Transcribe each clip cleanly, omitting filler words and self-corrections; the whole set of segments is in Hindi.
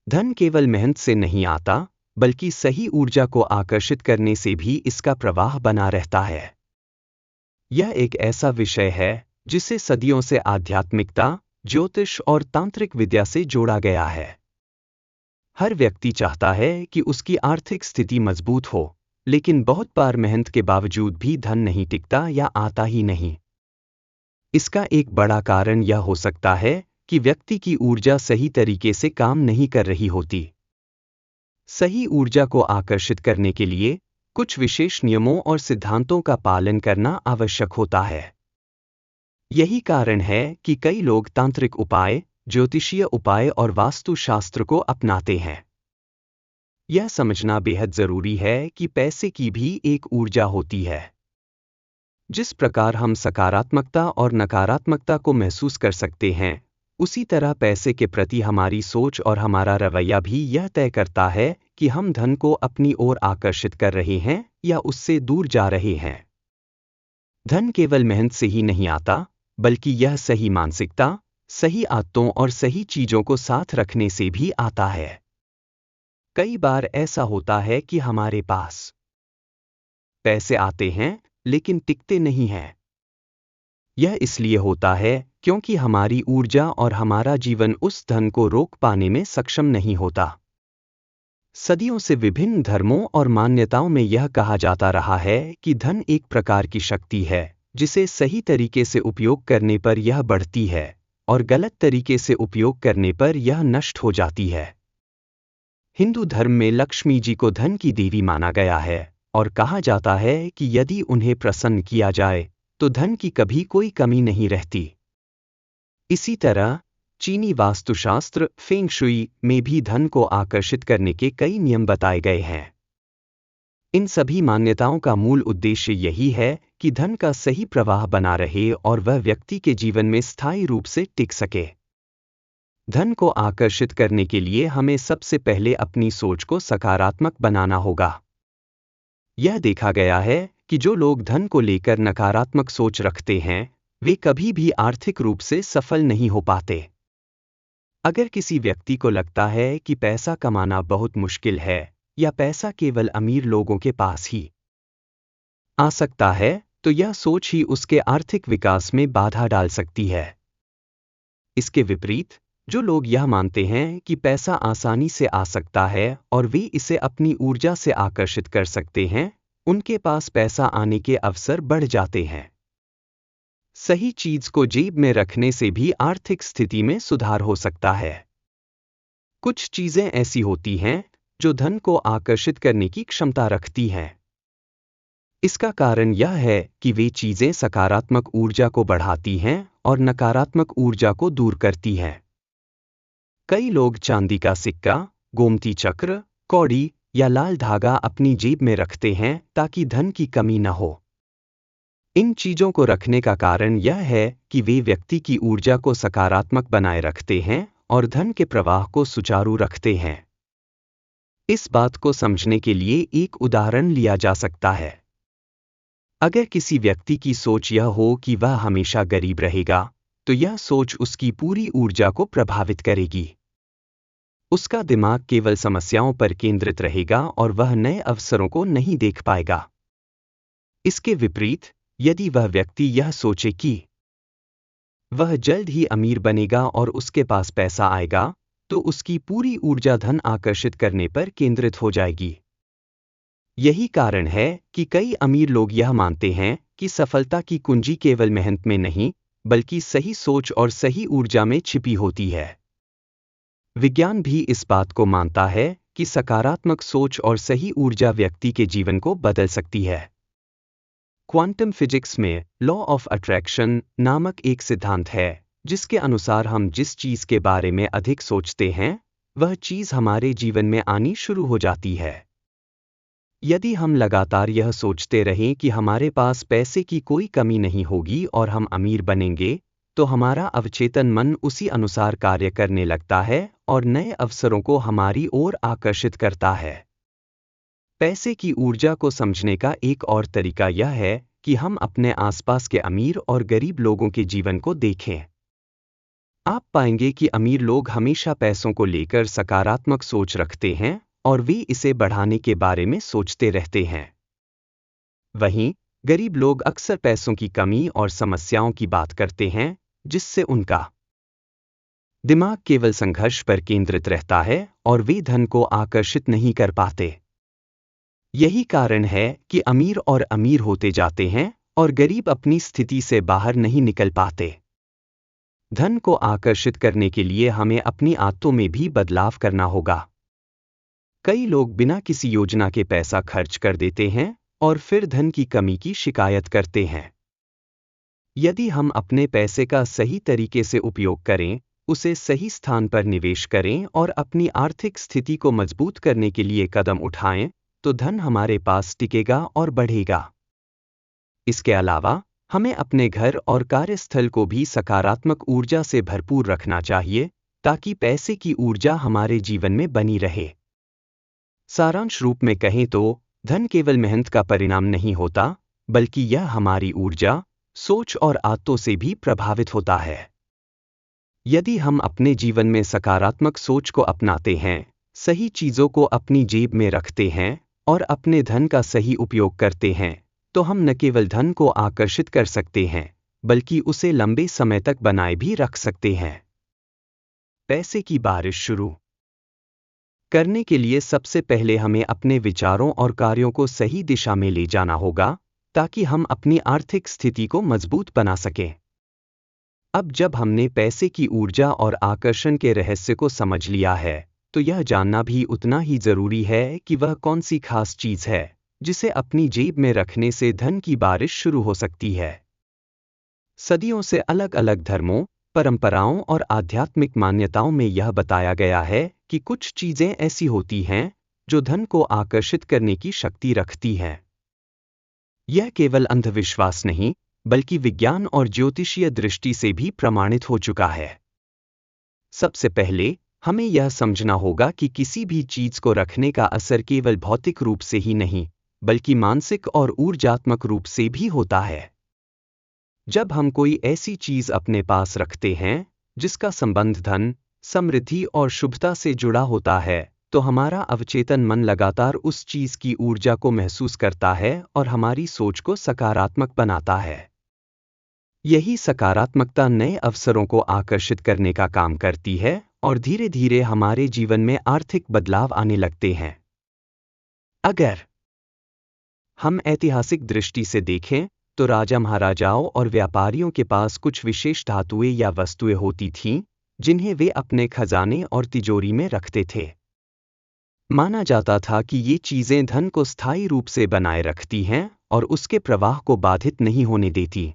धन केवल मेहनत से नहीं आता, बल्कि सही ऊर्जा को आकर्षित करने से भी इसका प्रवाह बना रहता है। यह एक ऐसा विषय है जिसे सदियों से आध्यात्मिकता, ज्योतिष और तांत्रिक विद्या से जोड़ा गया है। हर व्यक्ति चाहता है कि उसकी आर्थिक स्थिति मजबूत हो, लेकिन बहुत बार मेहनत के बावजूद भी धन नहीं टिकता या आता ही नहीं। इसका एक बड़ा कारण यह हो सकता है कि व्यक्ति की ऊर्जा सही तरीके से काम नहीं कर रही होती। सही ऊर्जा को आकर्षित करने के लिए कुछ विशेष नियमों और सिद्धांतों का पालन करना आवश्यक होता है। यही कारण है कि कई लोग तांत्रिक उपाय, ज्योतिषीय उपाय और वास्तुशास्त्र को अपनाते हैं। यह समझना बेहद जरूरी है कि पैसे की भी एक ऊर्जा होती है। जिस प्रकार हम सकारात्मकता और नकारात्मकता को महसूस कर सकते हैं, उसी तरह पैसे के प्रति हमारी सोच और हमारा रवैया भी यह तय करता है कि हम धन को अपनी ओर आकर्षित कर रहे हैं या उससे दूर जा रहे हैं। धन केवल मेहनत से ही नहीं आता, बल्कि यह सही मानसिकता, सही आदतों और सही चीजों को साथ रखने से भी आता है। कई बार ऐसा होता है कि हमारे पास पैसे आते हैं लेकिन टिकते नहीं हैं। यह इसलिए होता है क्योंकि हमारी ऊर्जा और हमारा जीवन उस धन को रोक पाने में सक्षम नहीं होता। सदियों से विभिन्न धर्मों और मान्यताओं में यह कहा जाता रहा है कि धन एक प्रकार की शक्ति है जिसे सही तरीके से उपयोग करने पर यह बढ़ती है और गलत तरीके से उपयोग करने पर यह नष्ट हो जाती है। हिंदू धर्म में लक्ष्मी जी को धन की देवी माना गया है और कहा जाता है कि यदि उन्हें प्रसन्न किया जाए तो धन की कभी कोई कमी नहीं रहती। इसी तरह चीनी वास्तुशास्त्र फेंग शुई में भी धन को आकर्षित करने के कई नियम बताए गए हैं। इन सभी मान्यताओं का मूल उद्देश्य यही है कि धन का सही प्रवाह बना रहे और वह व्यक्ति के जीवन में स्थायी रूप से टिक सके। धन को आकर्षित करने के लिए हमें सबसे पहले अपनी सोच को सकारात्मक बनाना होगा। यह देखा गया है कि जो लोग धन को लेकर नकारात्मक सोच रखते हैं, वे कभी भी आर्थिक रूप से सफल नहीं हो पाते। अगर किसी व्यक्ति को लगता है कि पैसा कमाना बहुत मुश्किल है या पैसा केवल अमीर लोगों के पास ही आ सकता है, तो यह सोच ही उसके आर्थिक विकास में बाधा डाल सकती है। इसके विपरीत, जो लोग यह मानते हैं कि पैसा आसानी से आ सकता है और वे इसे अपनी ऊर्जा से आकर्षित कर सकते हैं, उनके पास पैसा आने के अवसर बढ़ जाते हैं। सही चीज को जेब में रखने से भी आर्थिक स्थिति में सुधार हो सकता है। कुछ चीजें ऐसी होती हैं जो धन को आकर्षित करने की क्षमता रखती हैं। इसका कारण यह है कि वे चीजें सकारात्मक ऊर्जा को बढ़ाती हैं और नकारात्मक ऊर्जा को दूर करती हैं। कई लोग चांदी का सिक्का, गोमती चक्र, कौड़ी या लाल धागा अपनी जेब में रखते हैं ताकि धन की कमी न हो। इन चीजों को रखने का कारण यह है कि वे व्यक्ति की ऊर्जा को सकारात्मक बनाए रखते हैं और धन के प्रवाह को सुचारू रखते हैं। इस बात को समझने के लिए एक उदाहरण लिया जा सकता है। अगर किसी व्यक्ति की सोच यह हो कि वह हमेशा गरीब रहेगा, तो यह सोच उसकी पूरी ऊर्जा को प्रभावित करेगी। उसका दिमाग केवल समस्याओं पर केंद्रित रहेगा और वह नए अवसरों को नहीं देख पाएगा। इसके विपरीत, यदि वह व्यक्ति यह सोचे कि वह जल्द ही अमीर बनेगा और उसके पास पैसा आएगा, तो उसकी पूरी ऊर्जा धन आकर्षित करने पर केंद्रित हो जाएगी। यही कारण है कि कई अमीर लोग यह मानते हैं कि सफलता की कुंजी केवल मेहनत में नहीं, बल्कि सही सोच और सही ऊर्जा में छिपी होती है। विज्ञान भी इस बात को मानता है कि सकारात्मक सोच और सही ऊर्जा व्यक्ति के जीवन को बदल सकती है। क्वांटम फिजिक्स में लॉ ऑफ अट्रैक्शन नामक एक सिद्धांत है, जिसके अनुसार हम जिस चीज के बारे में अधिक सोचते हैं, वह चीज हमारे जीवन में आनी शुरू हो जाती है। यदि हम लगातार यह सोचते रहें कि हमारे पास पैसे की कोई कमी नहीं होगी और हम अमीर बनेंगे, तो हमारा अवचेतन मन उसी अनुसार कार्य करने लगता है और नए अवसरों को हमारी ओर आकर्षित करता है। पैसे की ऊर्जा को समझने का एक और तरीका यह है कि हम अपने आसपास के अमीर और गरीब लोगों के जीवन को देखें। आप पाएंगे कि अमीर लोग हमेशा पैसों को लेकर सकारात्मक सोच रखते हैं और वे इसे बढ़ाने के बारे में सोचते रहते हैं। वहीं गरीब लोग अक्सर पैसों की कमी और समस्याओं की बात करते हैं, जिससे उनका दिमाग केवल संघर्ष पर केंद्रित रहता है और वे धन को आकर्षित नहीं कर पाते। यही कारण है कि अमीर और अमीर होते जाते हैं और गरीब अपनी स्थिति से बाहर नहीं निकल पाते। धन को आकर्षित करने के लिए हमें अपनी आदतों में भी बदलाव करना होगा। कई लोग बिना किसी योजना के पैसा खर्च कर देते हैं और फिर धन की कमी की शिकायत करते हैं। यदि हम अपने पैसे का सही तरीके से उपयोग करें, उसे सही स्थान पर निवेश करें और अपनी आर्थिक स्थिति को मजबूत करने के लिए कदम उठाएं, तो धन हमारे पास टिकेगा और बढ़ेगा। इसके अलावा हमें अपने घर और कार्यस्थल को भी सकारात्मक ऊर्जा से भरपूर रखना चाहिए, ताकि पैसे की ऊर्जा हमारे जीवन में बनी रहे। सारांश रूप में कहें तो धन केवल मेहनत का परिणाम नहीं होता, बल्कि यह हमारी ऊर्जा, सोच और आदतों से भी प्रभावित होता है। यदि हम अपने जीवन में सकारात्मक सोच को अपनाते हैं, सही चीजों को अपनी जेब में रखते हैं और अपने धन का सही उपयोग करते हैं, तो हम न केवल धन को आकर्षित कर सकते हैं, बल्कि उसे लंबे समय तक बनाए भी रख सकते हैं। पैसे की बारिश शुरू करने के लिए सबसे पहले हमें अपने विचारों और कार्यों को सही दिशा में ले जाना होगा, ताकि हम अपनी आर्थिक स्थिति को मजबूत बना सकें। अब जब हमने पैसे की ऊर्जा और आकर्षण के रहस्य को समझ लिया है, तो यह जानना भी उतना ही जरूरी है कि वह कौन सी खास चीज है जिसे अपनी जेब में रखने से धन की बारिश शुरू हो सकती है। सदियों से अलग अलग धर्मों, परंपराओं और आध्यात्मिक मान्यताओं में यह बताया गया है कि कुछ चीजें ऐसी होती हैं जो धन को आकर्षित करने की शक्ति रखती हैं। यह केवल अंधविश्वास नहीं, बल्कि विज्ञान और ज्योतिषीय दृष्टि से भी प्रमाणित हो चुका है। सबसे पहले हमें यह समझना होगा कि किसी भी चीज को रखने का असर केवल भौतिक रूप से ही नहीं, बल्कि मानसिक और ऊर्जात्मक रूप से भी होता है। जब हम कोई ऐसी चीज अपने पास रखते हैं जिसका संबंध धन, समृद्धि और शुभता से जुड़ा होता है, तो हमारा अवचेतन मन लगातार उस चीज की ऊर्जा को महसूस करता है और हमारी सोच को सकारात्मक बनाता है। यही सकारात्मकता नए अवसरों को आकर्षित करने का काम करती है और धीरे धीरे हमारे जीवन में आर्थिक बदलाव आने लगते हैं। अगर हम ऐतिहासिक दृष्टि से देखें, तो राजा महाराजाओं और व्यापारियों के पास कुछ विशेष धातुएं या वस्तुएं होती थीं, जिन्हें वे अपने खजाने और तिजोरी में रखते थे। माना जाता था कि ये चीजें धन को स्थायी रूप से बनाए रखती हैं और उसके प्रवाह को बाधित नहीं होने देती।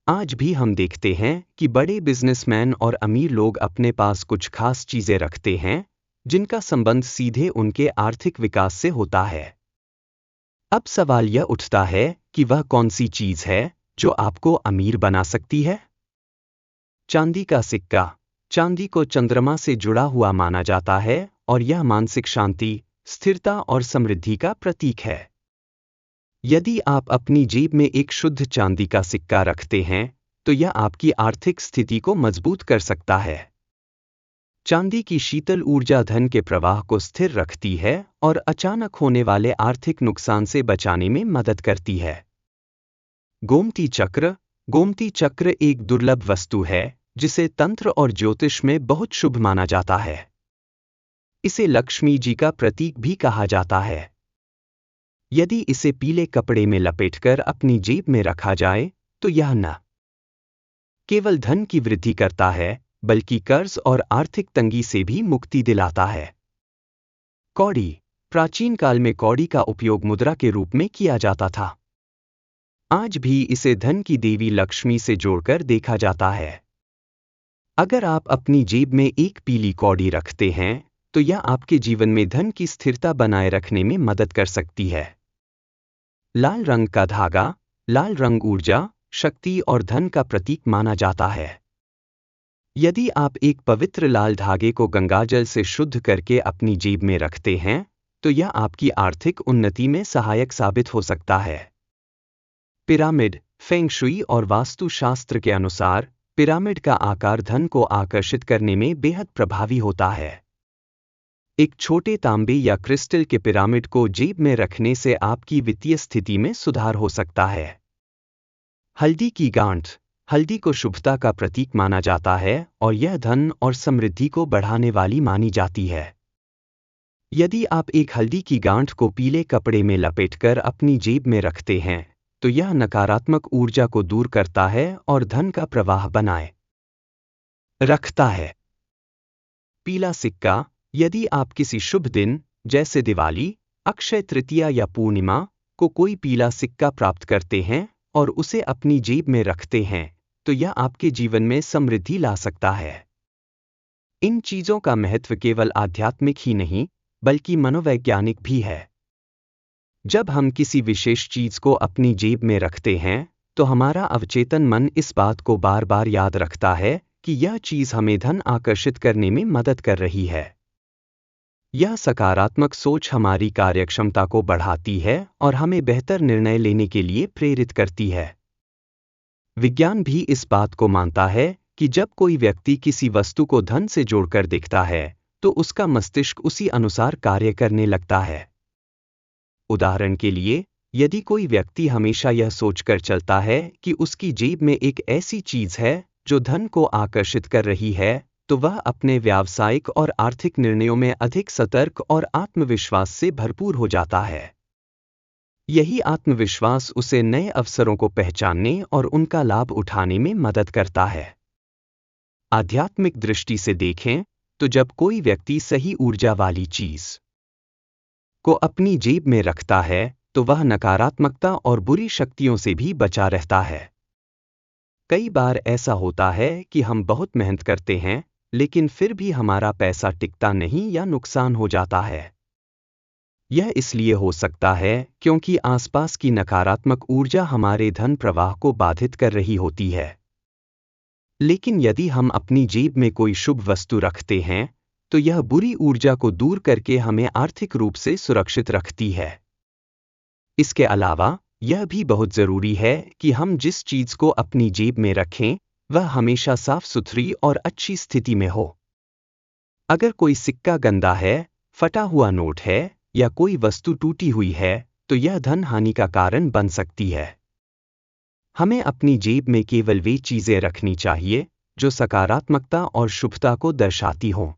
आज भी हम देखते हैं कि बड़े बिजनेसमैन और अमीर लोग अपने पास कुछ खास चीजें रखते हैं, जिनका संबंध सीधे उनके आर्थिक विकास से होता है। अब सवाल यह उठता है कि वह कौन सी चीज है जो आपको अमीर बना सकती है? चांदी का सिक्का। चांदी को चंद्रमा से जुड़ा हुआ माना जाता है और यह मानसिक शांति, स्थिरता और समृद्धि का प्रतीक है। यदि आप अपनी जेब में एक शुद्ध चांदी का सिक्का रखते हैं, तो यह आपकी आर्थिक स्थिति को मजबूत कर सकता है। चांदी की शीतल ऊर्जा धन के प्रवाह को स्थिर रखती है और अचानक होने वाले आर्थिक नुकसान से बचाने में मदद करती है। गोमती चक्र। गोमती चक्र एक दुर्लभ वस्तु है जिसे तंत्र और ज्योतिष में बहुत शुभ माना जाता है। इसे लक्ष्मी जी का प्रतीक भी कहा जाता है। यदि इसे पीले कपड़े में लपेटकर अपनी जेब में रखा जाए, तो यह न केवल धन की वृद्धि करता है, बल्कि कर्ज और आर्थिक तंगी से भी मुक्ति दिलाता है। कौड़ी। प्राचीन काल में कौड़ी का उपयोग मुद्रा के रूप में किया जाता था। आज भी इसे धन की देवी लक्ष्मी से जोड़कर देखा जाता है। अगर आप अपनी जेब में एक पीली कौड़ी रखते हैं, तो यह आपके जीवन में धन की स्थिरता बनाए रखने में मदद कर सकती है। लाल रंग का धागा। लाल रंग ऊर्जा, शक्ति और धन का प्रतीक माना जाता है। यदि आप एक पवित्र लाल धागे को गंगाजल से शुद्ध करके अपनी जेब में रखते हैं, तो यह आपकी आर्थिक उन्नति में सहायक साबित हो सकता है। पिरामिड। फेंग शुई और वास्तुशास्त्र के अनुसार पिरामिड का आकार धन को आकर्षित करने में बेहद प्रभावी होता है। एक छोटे तांबे या क्रिस्टल के पिरामिड को जेब में रखने से आपकी वित्तीय स्थिति में सुधार हो सकता है। हल्दी की गांठ। हल्दी को शुभता का प्रतीक माना जाता है और यह धन और समृद्धि को बढ़ाने वाली मानी जाती है। यदि आप एक हल्दी की गांठ को पीले कपड़े में लपेटकर अपनी जेब में रखते हैं, तो यह नकारात्मक ऊर्जा को दूर करता है और धन का प्रवाह बनाए रखता है। पीला सिक्का। यदि आप किसी शुभ दिन जैसे दिवाली, अक्षय तृतीया या पूर्णिमा को कोई पीला सिक्का प्राप्त करते हैं और उसे अपनी जेब में रखते हैं, तो यह आपके जीवन में समृद्धि ला सकता है। इन चीजों का महत्व केवल आध्यात्मिक ही नहीं, बल्कि मनोवैज्ञानिक भी है। जब हम किसी विशेष चीज को अपनी जेब में रखते हैं, तो हमारा अवचेतन मन इस बात को बार बार याद रखता है कि यह चीज हमें धन आकर्षित करने में मदद कर रही है। यह सकारात्मक सोच हमारी कार्यक्षमता को बढ़ाती है और हमें बेहतर निर्णय लेने के लिए प्रेरित करती है। विज्ञान भी इस बात को मानता है कि जब कोई व्यक्ति किसी वस्तु को धन से जोड़कर देखता है, तो उसका मस्तिष्क उसी अनुसार कार्य करने लगता है। उदाहरण के लिए, यदि कोई व्यक्ति हमेशा यह सोचकर चलता है कि उसकी जेब में एक ऐसी चीज है जो धन को आकर्षित कर रही है, तो वह अपने व्यावसायिक और आर्थिक निर्णयों में अधिक सतर्क और आत्मविश्वास से भरपूर हो जाता है। यही आत्मविश्वास उसे नए अवसरों को पहचानने और उनका लाभ उठाने में मदद करता है। आध्यात्मिक दृष्टि से देखें तो जब कोई व्यक्ति सही ऊर्जा वाली चीज को अपनी जेब में रखता है, तो वह नकारात्मकता और बुरी शक्तियों से भी बचा रहता है। कई बार ऐसा होता है कि हम बहुत मेहनत करते हैं, लेकिन फिर भी हमारा पैसा टिकता नहीं या नुकसान हो जाता है। यह इसलिए हो सकता है क्योंकि आसपास की नकारात्मक ऊर्जा हमारे धन प्रवाह को बाधित कर रही होती है। लेकिन यदि हम अपनी जेब में कोई शुभ वस्तु रखते हैं, तो यह बुरी ऊर्जा को दूर करके हमें आर्थिक रूप से सुरक्षित रखती है। इसके अलावा यह भी बहुत जरूरी है कि हम जिस चीज को अपनी जेब में रखें, वह हमेशा साफ सुथरी और अच्छी स्थिति में हो। अगर कोई सिक्का गंदा है, फटा हुआ नोट है या कोई वस्तु टूटी हुई है, तो यह धन हानि का कारण बन सकती है। हमें अपनी जेब में केवल वे चीजें रखनी चाहिए जो सकारात्मकता और शुभता को दर्शाती हों।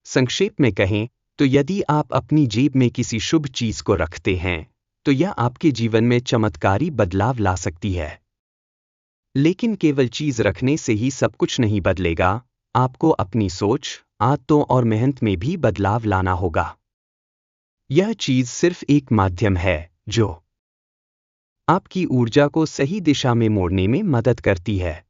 संक्षेप में कहें तो यदि आप अपनी जेब में किसी शुभ चीज को रखते हैं, तो यह आपके जीवन में चमत्कारी बदलाव ला सकती है। लेकिन केवल चीज रखने से ही सब कुछ नहीं बदलेगा, आपको अपनी सोच, आदतों और मेहनत में भी बदलाव लाना होगा। यह चीज सिर्फ एक माध्यम है जो आपकी ऊर्जा को सही दिशा में मोड़ने में मदद करती है।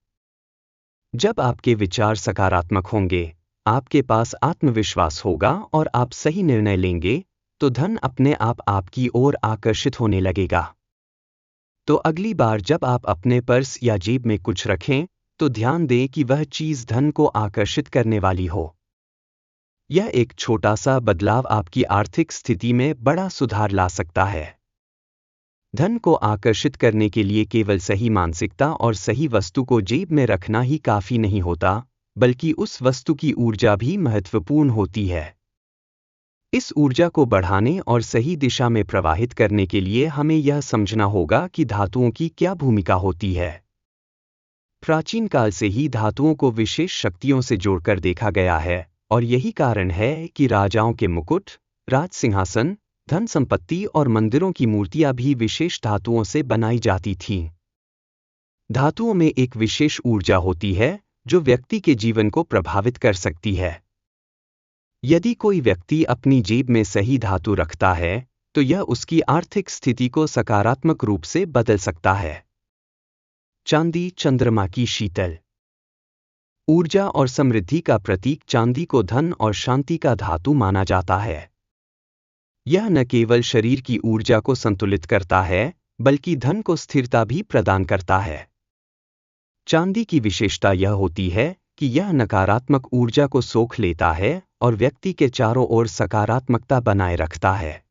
जब आपके विचार सकारात्मक होंगे, आपके पास आत्मविश्वास होगा और आप सही निर्णय लेंगे, तो धन अपने आप आपकी ओर आकर्षित होने लगेगा। तो अगली बार जब आप अपने पर्स या जेब में कुछ रखें, तो ध्यान दें कि वह चीज धन को आकर्षित करने वाली हो। यह एक छोटा सा बदलाव आपकी आर्थिक स्थिति में बड़ा सुधार ला सकता है। धन को आकर्षित करने के लिए केवल सही मानसिकता और सही वस्तु को जेब में रखना ही काफी नहीं होता, बल्कि उस वस्तु की ऊर्जा भी महत्वपूर्ण होती है। इस ऊर्जा को बढ़ाने और सही दिशा में प्रवाहित करने के लिए हमें यह समझना होगा कि धातुओं की क्या भूमिका होती है। प्राचीन काल से ही धातुओं को विशेष शक्तियों से जोड़कर देखा गया है, और यही कारण है कि राजाओं के मुकुट, राज सिंहासन, धन संपत्ति और मंदिरों की मूर्तियां भी विशेष धातुओं से बनाई जाती थीं। धातुओं में एक विशेष ऊर्जा होती है जो व्यक्ति के जीवन को प्रभावित कर सकती है। यदि कोई व्यक्ति अपनी जेब में सही धातु रखता है, तो यह उसकी आर्थिक स्थिति को सकारात्मक रूप से बदल सकता है। चांदी चंद्रमा की शीतल ऊर्जा और समृद्धि का प्रतीक चांदी को धन और शांति का धातु माना जाता है। यह न केवल शरीर की ऊर्जा को संतुलित करता है, बल्कि धन को स्थिरता भी प्रदान करता है। चांदी की विशेषता यह होती है कि यह नकारात्मक ऊर्जा को सोख लेता है और व्यक्ति के चारों ओर सकारात्मकता बनाए रखता है।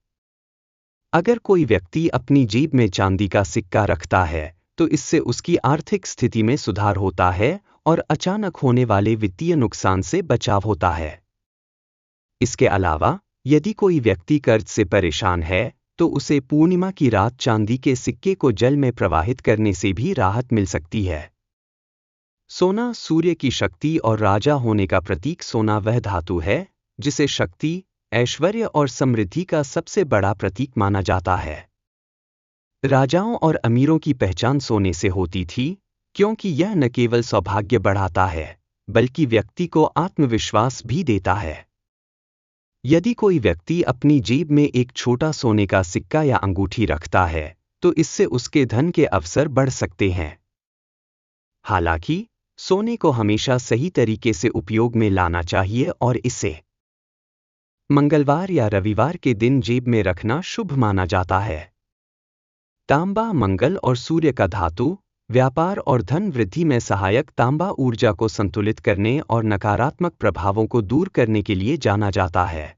अगर कोई व्यक्ति अपनी जेब में चांदी का सिक्का रखता है, तो इससे उसकी आर्थिक स्थिति में सुधार होता है और अचानक होने वाले वित्तीय नुकसान से बचाव होता है। इसके अलावा यदि कोई व्यक्ति कर्ज से परेशान है तो उसे पूर्णिमा की रात चांदी के सिक्के को जल में प्रवाहित करने से भी राहत मिल सकती है। सोना सूर्य की शक्ति और राजा होने का प्रतीक। सोना वह धातु है जिसे शक्ति, ऐश्वर्य और समृद्धि का सबसे बड़ा प्रतीक माना जाता है। राजाओं और अमीरों की पहचान सोने से होती थी, क्योंकि यह न केवल सौभाग्य बढ़ाता है बल्कि व्यक्ति को आत्मविश्वास भी देता है। यदि कोई व्यक्ति अपनी जेब में एक छोटा सोने का सिक्का या अंगूठी रखता है तो इससे उसके धन के अवसर बढ़ सकते हैं। हालांकि सोने को हमेशा सही तरीके से उपयोग में लाना चाहिए और इसे मंगलवार या रविवार के दिन जेब में रखना शुभ माना जाता है। तांबा मंगल और सूर्य का धातु, व्यापार और धन वृद्धि में सहायक। तांबा ऊर्जा को संतुलित करने और नकारात्मक प्रभावों को दूर करने के लिए जाना जाता है।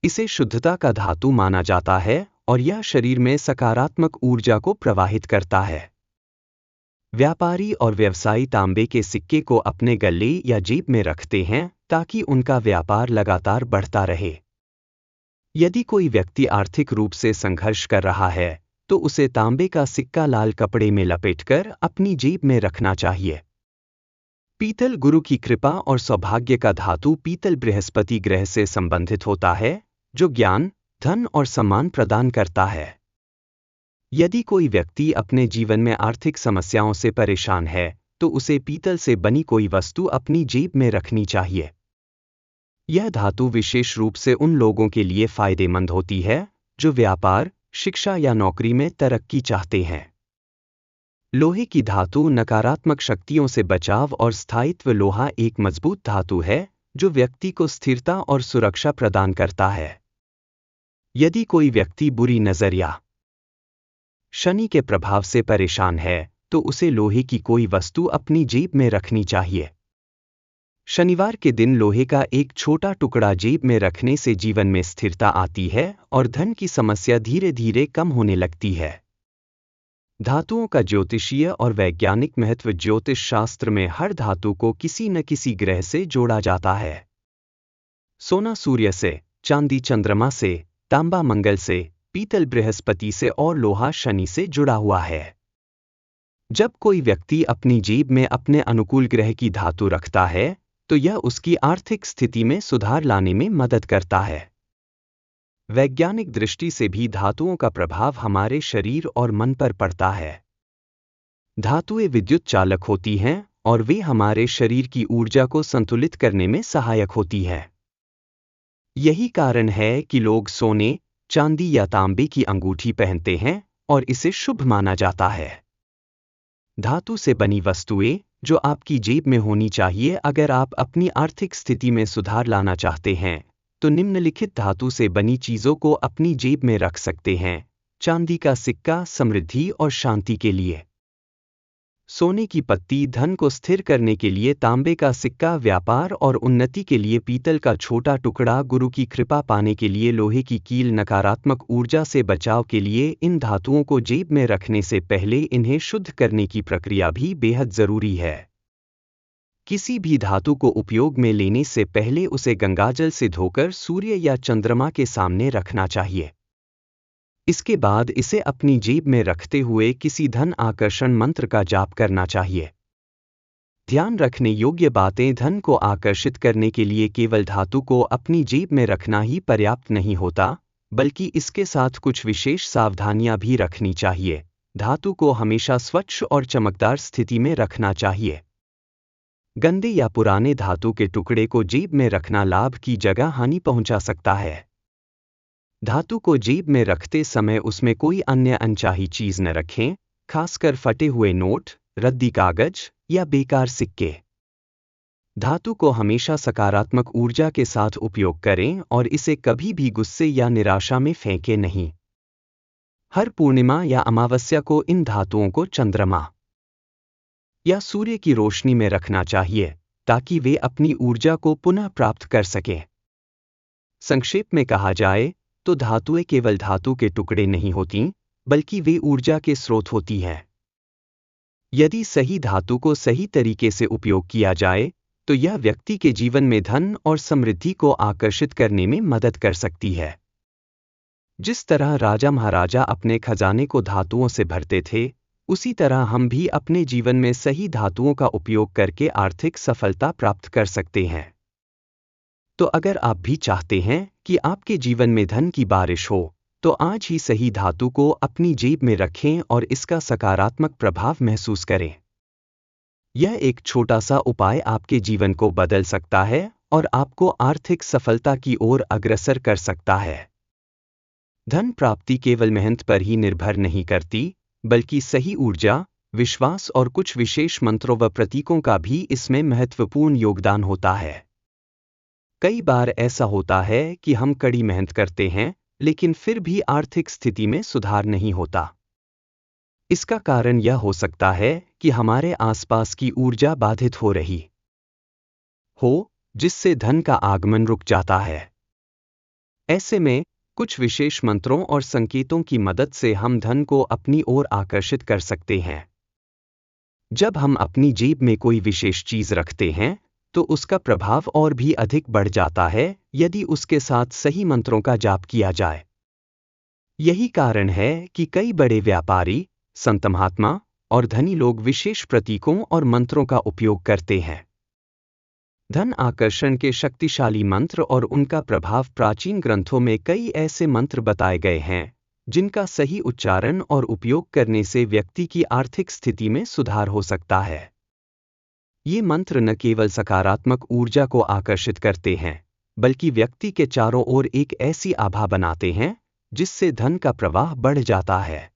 इसे शुद्धता का धातु माना जाता है और यह शरीर में सकारात्मक ऊर्जा को प्रवाहित करता है। व्यापारी और व्यवसायी तांबे के सिक्के को अपने गले या जेब में रखते हैं ताकि उनका व्यापार लगातार बढ़ता रहे। यदि कोई व्यक्ति आर्थिक रूप से संघर्ष कर रहा है तो उसे तांबे का सिक्का लाल कपड़े में लपेटकर अपनी जेब में रखना चाहिए। पीतल गुरु की कृपा और सौभाग्य का धातु। पीतल बृहस्पति ग्रह से संबंधित होता है जो ज्ञान, धन और सम्मान प्रदान करता है। यदि कोई व्यक्ति अपने जीवन में आर्थिक समस्याओं से परेशान है तो उसे पीतल से बनी कोई वस्तु अपनी जेब में रखनी चाहिए। यह धातु विशेष रूप से उन लोगों के लिए फायदेमंद होती है जो व्यापार, शिक्षा या नौकरी में तरक्की चाहते हैं। लोहे की धातु नकारात्मक शक्तियों से बचाव और स्थायित्व। लोहा एक मजबूत धातु है जो व्यक्ति को स्थिरता और सुरक्षा प्रदान करता है। यदि कोई व्यक्ति बुरी नजर या शनि के प्रभाव से परेशान है तो उसे लोहे की कोई वस्तु अपनी जेब में रखनी चाहिए। शनिवार के दिन लोहे का एक छोटा टुकड़ा जेब में रखने से जीवन में स्थिरता आती है और धन की समस्या धीरे धीरे कम होने लगती है। धातुओं का ज्योतिषीय और वैज्ञानिक महत्व। ज्योतिष शास्त्र में हर धातु को किसी न किसी ग्रह से जोड़ा जाता है। सोना सूर्य से, चांदी चंद्रमा से, तांबा मंगल से, पीतल बृहस्पति से और लोहा शनि से जुड़ा हुआ है। जब कोई व्यक्ति अपनी जेब में अपने अनुकूल ग्रह की धातु रखता है तो यह उसकी आर्थिक स्थिति में सुधार लाने में मदद करता है। वैज्ञानिक दृष्टि से भी धातुओं का प्रभाव हमारे शरीर और मन पर पड़ता है। धातुएं विद्युत चालक होती हैं और वे हमारे शरीर की ऊर्जा को संतुलित करने में सहायक होती है। यही कारण है कि लोग सोने, चांदी या तांबे की अंगूठी पहनते हैं और इसे शुभ माना जाता है। धातु से बनी वस्तुएं जो आपकी जेब में होनी चाहिए। अगर आप अपनी आर्थिक स्थिति में सुधार लाना चाहते हैं तो निम्नलिखित धातु से बनी चीजों को अपनी जेब में रख सकते हैं। चांदी का सिक्का समृद्धि और शांति के लिए, सोने की पत्ती धन को स्थिर करने के लिए, तांबे का सिक्का व्यापार और उन्नति के लिए, पीतल का छोटा टुकड़ा गुरु की कृपा पाने के लिए, लोहे की कील नकारात्मक ऊर्जा से बचाव के लिए। इन धातुओं को जेब में रखने से पहले इन्हें शुद्ध करने की प्रक्रिया भी बेहद जरूरी है। किसी भी धातु को उपयोग में लेने से पहले उसे गंगाजल से धोकर सूर्य या चंद्रमा के सामने रखना चाहिए। इसके बाद इसे अपनी जेब में रखते हुए किसी धन आकर्षण मंत्र का जाप करना चाहिए। ध्यान रखने योग्य बातें। धन को आकर्षित करने के लिए केवल धातु को अपनी जेब में रखना ही पर्याप्त नहीं होता, बल्कि इसके साथ कुछ विशेष सावधानियां भी रखनी चाहिए। धातु को हमेशा स्वच्छ और चमकदार स्थिति में रखना चाहिए। गंदे या पुराने धातु के टुकड़े को जेब में रखना लाभ की जगह हानि पहुंचा सकता है। धातु को जेब में रखते समय उसमें कोई अन्य अनचाही चीज न रखें, खासकर फटे हुए नोट, रद्दी कागज या बेकार सिक्के। धातु को हमेशा सकारात्मक ऊर्जा के साथ उपयोग करें और इसे कभी भी गुस्से या निराशा में फेंकें नहीं। हर पूर्णिमा या अमावस्या को इन धातुओं को चंद्रमा या सूर्य की रोशनी में रखना चाहिए ताकि वे अपनी ऊर्जा को पुनः प्राप्त कर सकें। संक्षेप में कहा जाए तो धातुएं केवल धातु के टुकड़े नहीं होतीं, बल्कि वे ऊर्जा के स्रोत होती हैं। यदि सही धातु को सही तरीके से उपयोग किया जाए तो यह व्यक्ति के जीवन में धन और समृद्धि को आकर्षित करने में मदद कर सकती है। जिस तरह राजा महाराजा अपने खजाने को धातुओं से भरते थे, उसी तरह हम भी अपने जीवन में सही धातुओं का उपयोग करके आर्थिक सफलता प्राप्त कर सकते हैं। तो अगर आप भी चाहते हैं कि आपके जीवन में धन की बारिश हो, तो आज ही सही धातु को अपनी जेब में रखें और इसका सकारात्मक प्रभाव महसूस करें। यह एक छोटा सा उपाय आपके जीवन को बदल सकता है और आपको आर्थिक सफलता की ओर अग्रसर कर सकता है। धन प्राप्ति केवल मेहनत पर ही निर्भर नहीं करती, बल्कि सही ऊर्जा, विश्वास और कुछ विशेष मंत्रों व प्रतीकों का भी इसमें महत्वपूर्ण योगदान होता है। कई बार ऐसा होता है कि हम कड़ी मेहनत करते हैं, लेकिन फिर भी आर्थिक स्थिति में सुधार नहीं होता। इसका कारण यह हो सकता है कि हमारे आसपास की ऊर्जा बाधित हो रही हो, जिससे धन का आगमन रुक जाता है। ऐसे में कुछ विशेष मंत्रों और संकेतों की मदद से हम धन को अपनी ओर आकर्षित कर सकते हैं। जब हम अपनी जेब में कोई विशेष चीज रखते हैं, तो उसका प्रभाव और भी अधिक बढ़ जाता है यदि उसके साथ सही मंत्रों का जाप किया जाए। यही कारण है कि कई बड़े व्यापारी, संत महात्मा और धनी लोग विशेष प्रतीकों और मंत्रों का उपयोग करते हैं। धन आकर्षण के शक्तिशाली मंत्र और उनका प्रभाव प्राचीन ग्रंथों में कई ऐसे मंत्र बताए गए हैं, जिनका सही उच्चारण और उपयोग करने से व्यक्ति की आर्थिक स्थिति में सुधार हो सकता है। ये मंत्र न केवल सकारात्मक ऊर्जा को आकर्षित करते हैं, बल्कि व्यक्ति के चारों ओर एक ऐसी आभा बनाते हैं जिससे धन का प्रवाह बढ़ जाता है।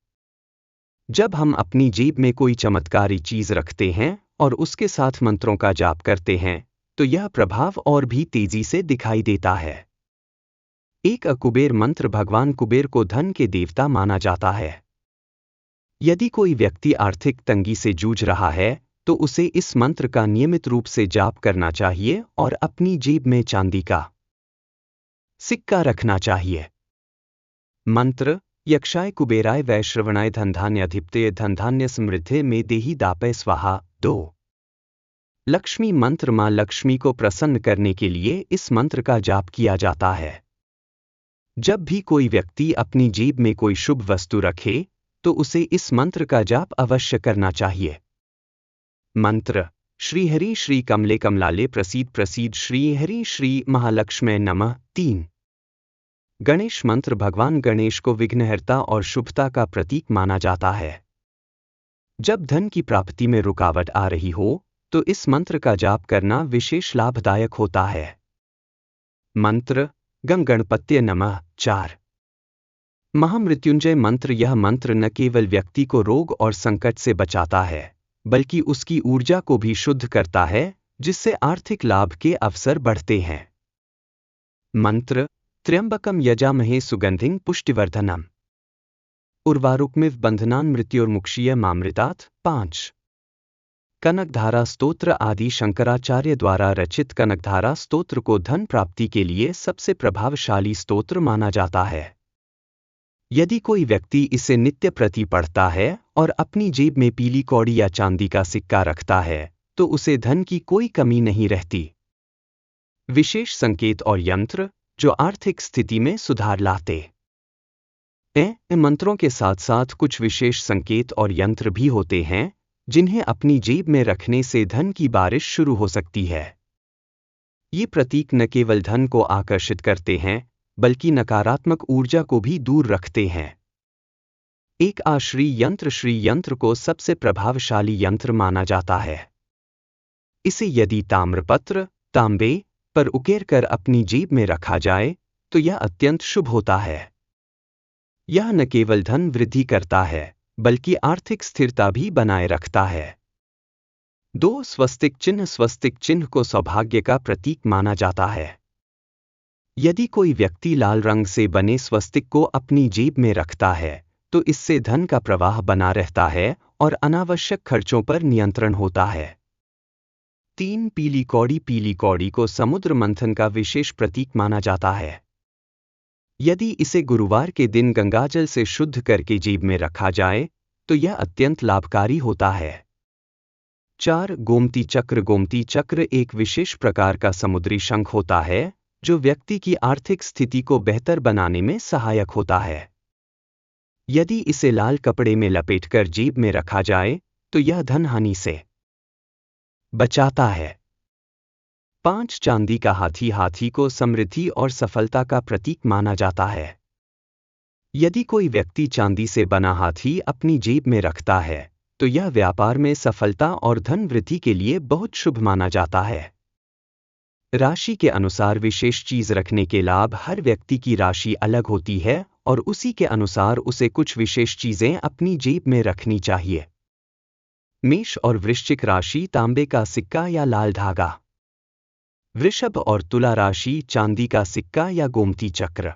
जब हम अपनी जेब में कोई चमत्कारी चीज रखते हैं और उसके साथ मंत्रों का जाप करते हैं, तो यह प्रभाव और भी तेजी से दिखाई देता है। एक कुबेर मंत्र भगवान कुबेर को धन के देवता माना जाता है। यदि कोई व्यक्ति आर्थिक तंगी से जूझ रहा है, तो उसे इस मंत्र का नियमित रूप से जाप करना चाहिए और अपनी जेब में चांदी का सिक्का रखना चाहिए। मंत्र: यक्षाय कुबेराय वैश्रवणाय धनधान्य अधिपते धनधान्य समृद्धे में देहि दापय स्वाहा। 2। लक्ष्मी मंत्र: मां लक्ष्मी को प्रसन्न करने के लिए इस मंत्र का जाप किया जाता है। जब भी कोई व्यक्ति अपनी जेब में कोई शुभ वस्तु रखे, तो उसे इस मंत्र का जाप अवश्य करना चाहिए। मंत्र: श्रीहरि श्री कमले कमलाले प्रसीद प्रसीद श्रीहरि श्री महालक्ष्मी नमः। 3। गणेश मंत्र: भगवान गणेश को विघ्नहर्ता और शुभता का प्रतीक माना जाता है। जब धन की प्राप्ति में रुकावट आ रही हो, तो इस मंत्र का जाप करना विशेष लाभदायक होता है। मंत्र: गं गणपत्ये नमः। 4। महामृत्युंजय मंत्र: यह मंत्र न केवल व्यक्ति को रोग और संकट से बचाता है, बल्कि उसकी ऊर्जा को भी शुद्ध करता है, जिससे आर्थिक लाभ के अवसर बढ़ते हैं। मंत्र: त्र्यंबकम यजामहे सुगंधिं पुष्टिवर्धनम उर्वारुकमिव बंधनान् मृत्योर्मुक्षीय मामृतात्। 5। कनकधारा स्तोत्र आदि शंकराचार्य द्वारा रचित कनकधारा स्तोत्र को धन प्राप्ति के लिए सबसे प्रभावशाली स्तोत्र माना जाता है। यदि कोई व्यक्ति इसे नित्य प्रति पढ़ता है और अपनी जेब में पीली कौड़ी या चांदी का सिक्का रखता है, तो उसे धन की कोई कमी नहीं रहती। विशेष संकेत और यंत्र जो आर्थिक स्थिति में सुधार लाते हैं। मंत्रों के साथ साथ कुछ विशेष संकेत और यंत्र भी होते हैं, जिन्हें अपनी जेब में रखने से धन की बारिश शुरू हो सकती है। ये प्रतीक न केवल धन को आकर्षित करते हैं, बल्कि नकारात्मक ऊर्जा को भी दूर रखते हैं। एक श्री यंत्र को सबसे प्रभावशाली यंत्र माना जाता है। इसे यदि ताम्रपत्र, तांबे पर उकेर कर अपनी जेब में रखा जाए, तो यह अत्यंत शुभ होता है। यह न केवल धन वृद्धि करता है, बल्कि आर्थिक स्थिरता भी बनाए रखता है। 2 स्वस्तिक चिन्ह को सौभाग्य का प्रतीक माना जाता है। यदि कोई व्यक्ति लाल रंग से बने स्वस्तिक को अपनी जेब में रखता है, तो इससे धन का प्रवाह बना रहता है और अनावश्यक खर्चों पर नियंत्रण होता है। 3 पीली कौड़ी को समुद्र मंथन का विशेष प्रतीक माना जाता है। यदि इसे गुरुवार के दिन गंगाजल से शुद्ध करके जेब में रखा जाए, तो यह अत्यंत लाभकारी होता है। 4. गोमती चक्र। गोमती चक्र एक विशेष प्रकार का समुद्री शंख होता है जो व्यक्ति की आर्थिक स्थिति को बेहतर बनाने में सहायक होता है। यदि इसे लाल कपड़े में लपेटकर जेब में रखा जाए तो यह धन हानि से बचाता है। 5. चांदी का हाथी। हाथी को समृद्धि और सफलता का प्रतीक माना जाता है। यदि कोई व्यक्ति चांदी से बना हाथी अपनी जेब में रखता है तो यह व्यापार में सफलता और धन वृद्धि के लिए बहुत शुभ माना जाता है। राशि के अनुसार विशेष चीज रखने के लाभ। हर व्यक्ति की राशि अलग होती है और उसी के अनुसार उसे कुछ विशेष चीजें अपनी जेब में रखनी चाहिए। मेष और वृश्चिक राशि। तांबे का सिक्का या लाल धागा। वृषभ और तुला राशि। चांदी का सिक्का या गोमती चक्र।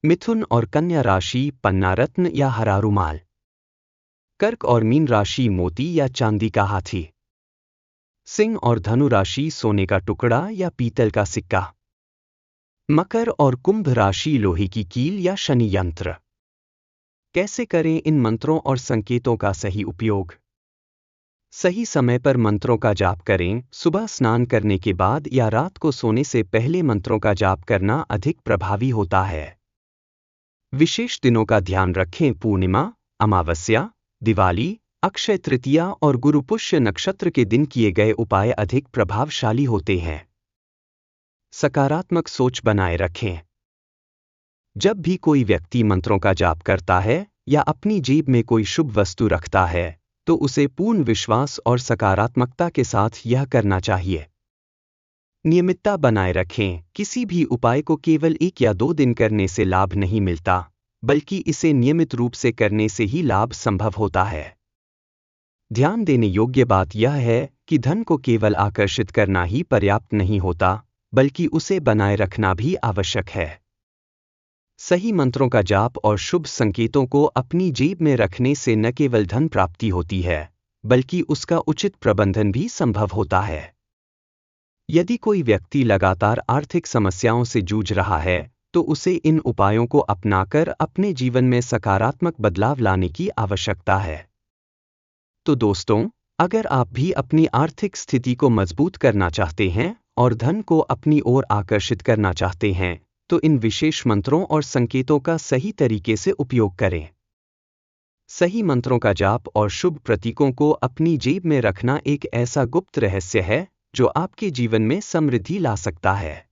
मिथुन और कन्या राशि। पन्ना रत्न या हरा रुमाल। कर्क और मीन राशि। मोती या चांदी का हाथी। सिंह और धनु राशि। सोने का टुकड़ा या पीतल का सिक्का। मकर और कुंभ राशि। लोहे की कील या शनि यंत्र। कैसे करें इन मंत्रों और संकेतों का सही उपयोग? सही समय पर मंत्रों का जाप करें। सुबह स्नान करने के बाद या रात को सोने से पहले मंत्रों का जाप करना अधिक प्रभावी होता है। विशेष दिनों का ध्यान रखें। पूर्णिमा, अमावस्या, दिवाली, अक्षय तृतीया और गुरु पुष्य नक्षत्र के दिन किए गए उपाय अधिक प्रभावशाली होते हैं। सकारात्मक सोच बनाए रखें। जब भी कोई व्यक्ति मंत्रों का जाप करता है या अपनी जेब में कोई शुभ वस्तु रखता है तो उसे पूर्ण विश्वास और सकारात्मकता के साथ यह करना चाहिए। नियमितता बनाए रखें। किसी भी उपाय को केवल 1 या 2 दिन करने से लाभ नहीं मिलता, बल्कि इसे नियमित रूप से करने से ही लाभ संभव होता है। ध्यान देने योग्य बात यह है कि धन को केवल आकर्षित करना ही पर्याप्त नहीं होता, बल्कि उसे बनाए रखना भी आवश्यक है। सही मंत्रों का जाप और शुभ संकेतों को अपनी जेब में रखने से न केवल धन प्राप्ति होती है, बल्कि उसका उचित प्रबंधन भी संभव होता है। यदि कोई व्यक्ति लगातार आर्थिक समस्याओं से जूझ रहा है तो उसे इन उपायों को अपनाकर अपने जीवन में सकारात्मक बदलाव लाने की आवश्यकता है। तो दोस्तों, अगर आप भी अपनी आर्थिक स्थिति को मजबूत करना चाहते हैं और धन को अपनी ओर आकर्षित करना चाहते हैं तो इन विशेष मंत्रों और संकेतों का सही तरीके से उपयोग करें। सही मंत्रों का जाप और शुभ प्रतीकों को अपनी जेब में रखना एक ऐसा गुप्त रहस्य है जो आपके जीवन में समृद्धि ला सकता है।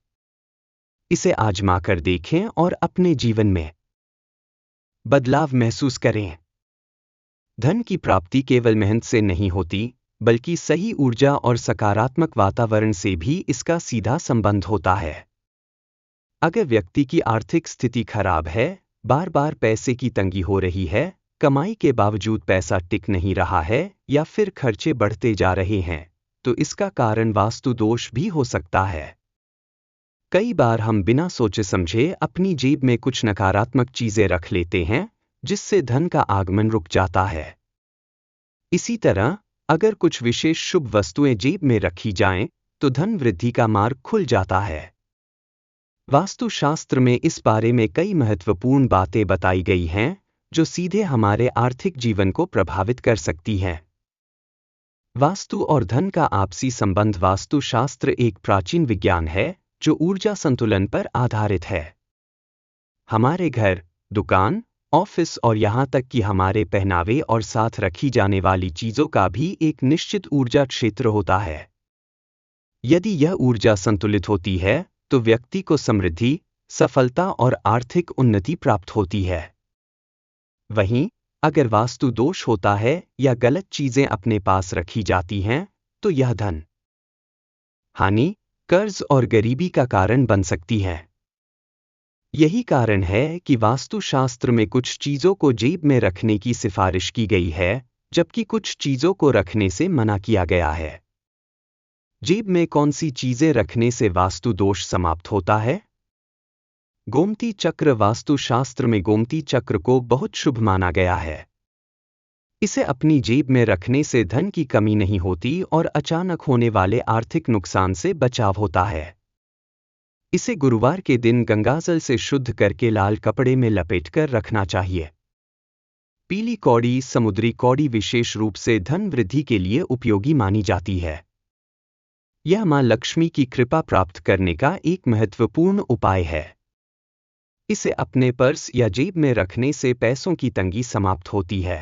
इसे आजमा कर देखें और अपने जीवन में बदलाव महसूस करें। धन की प्राप्ति केवल मेहनत से नहीं होती, बल्कि सही ऊर्जा और सकारात्मक वातावरण से भी इसका सीधा संबंध होता है। अगर व्यक्ति की आर्थिक स्थिति खराब है, बार बार पैसे की तंगी हो रही है, कमाई के बावजूद पैसा टिक नहीं रहा है या फिर खर्चे बढ़ते जा रहे हैं, तो इसका कारण वास्तु दोष भी हो सकता है। कई बार हम बिना सोचे समझे अपनी जेब में कुछ नकारात्मक चीजें रख लेते हैं, जिससे धन का आगमन रुक जाता है। इसी तरह, अगर कुछ विशेष शुभ वस्तुएं जेब में रखी जाएं, तो धन वृद्धि का मार्ग खुल जाता है। वास्तुशास्त्र में इस बारे में कई महत्वपूर्ण बातें बताई गई हैं, जो सीधे हमारे आर्थिक जीवन को प्रभावित कर सकती हैं। वास्तु और धन का आपसी संबंध। वास्तुशास्त्र एक प्राचीन विज्ञान है जो ऊर्जा संतुलन पर आधारित है। हमारे घर, दुकान, ऑफिस और यहाँ तक कि हमारे पहनावे और साथ रखी जाने वाली चीजों का भी एक निश्चित ऊर्जा क्षेत्र होता है। यदि यह ऊर्जा संतुलित होती है तो व्यक्ति को समृद्धि, सफलता और आर्थिक उन्नति प्राप्त होती है। वहीं अगर वास्तु दोष होता है या गलत चीजें अपने पास रखी जाती हैं, तो यह धन हानि, कर्ज और गरीबी का कारण बन सकती है। यही कारण है कि वास्तुशास्त्र में कुछ चीजों को जेब में रखने की सिफारिश की गई है, जबकि कुछ चीजों को रखने से मना किया गया है। जेब में कौन सी चीजें रखने से वास्तु दोष समाप्त होता है? गोमती चक्र। वास्तुशास्त्र में गोमती चक्र को बहुत शुभ माना गया है। इसे अपनी जेब में रखने से धन की कमी नहीं होती और अचानक होने वाले आर्थिक नुकसान से बचाव होता है। इसे गुरुवार के दिन गंगाजल से शुद्ध करके लाल कपड़े में लपेटकर रखना चाहिए। पीली कौड़ी, समुद्री कौड़ी विशेष रूप से धन वृद्धि के लिए उपयोगी मानी जाती है। यह मां लक्ष्मी की कृपा प्राप्त करने का एक महत्वपूर्ण उपाय है। इसे अपने पर्स या जेब में रखने से पैसों की तंगी समाप्त होती है।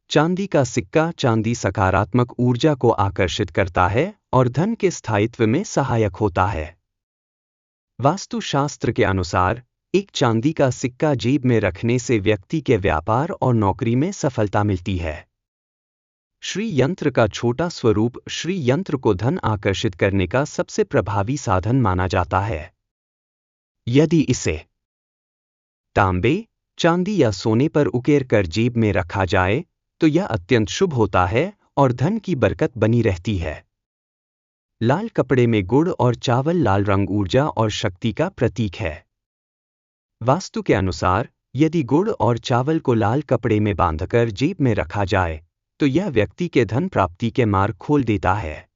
चांदी का सिक्का। चांदी सकारात्मक ऊर्जा को आकर्षित करता है और धन के स्थायित्व में सहायक होता है। वास्तुशास्त्र के अनुसार एक चांदी का सिक्का जेब में रखने से व्यक्ति के व्यापार और नौकरी में सफलता मिलती है। श्री यंत्र का छोटा स्वरूप श्री यंत्र को धन आकर्षित करने का सबसे प्रभावी साधन माना जाता है। यदि इसे तांबे, चांदी या सोने पर उकेर कर जेब में रखा जाए तो यह अत्यंत शुभ होता है और धन की बरकत बनी रहती है। लाल कपड़े में गुड़ और चावल। लाल रंग ऊर्जा और शक्ति का प्रतीक है। वास्तु के अनुसार यदि गुड़ और चावल को लाल कपड़े में बांधकर जेब में रखा जाए तो यह व्यक्ति के धन प्राप्ति के मार्ग खोल देता है।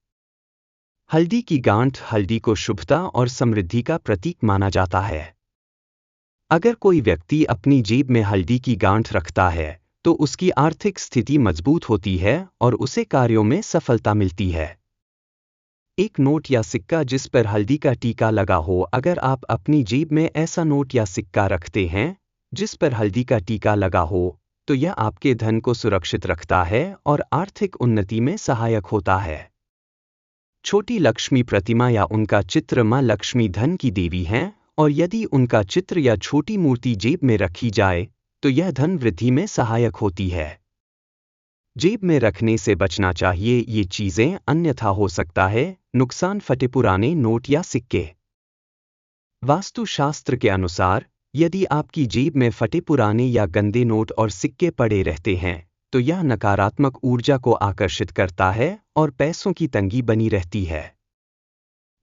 हल्दी की गांठ। हल्दी को शुभता और समृद्धि का प्रतीक माना जाता है। अगर कोई व्यक्ति अपनी जेब में हल्दी की गांठ रखता है तो उसकी आर्थिक स्थिति मजबूत होती है और उसे कार्यों में सफलता मिलती है। एक नोट या सिक्का जिस पर हल्दी का टीका लगा हो। अगर आप अपनी जेब में ऐसा नोट या सिक्का रखते हैं जिस पर हल्दी का टीका लगा हो तो यह आपके धन को सुरक्षित रखता है और आर्थिक उन्नति में सहायक होता है। छोटी लक्ष्मी प्रतिमा या उनका चित्र। मां लक्ष्मी धन की देवी हैं और यदि उनका चित्र या छोटी मूर्ति जेब में रखी जाए तो यह धन वृद्धि में सहायक होती है। जेब में रखने से बचना चाहिए ये चीजें, अन्यथा हो सकता है नुकसान। फटे पुराने नोट या सिक्के। वास्तुशास्त्र के अनुसार यदि आपकी जेब में फटे पुराने या गंदे नोट और सिक्के पड़े रहते हैं तो यह नकारात्मक ऊर्जा को आकर्षित करता है और पैसों की तंगी बनी रहती है।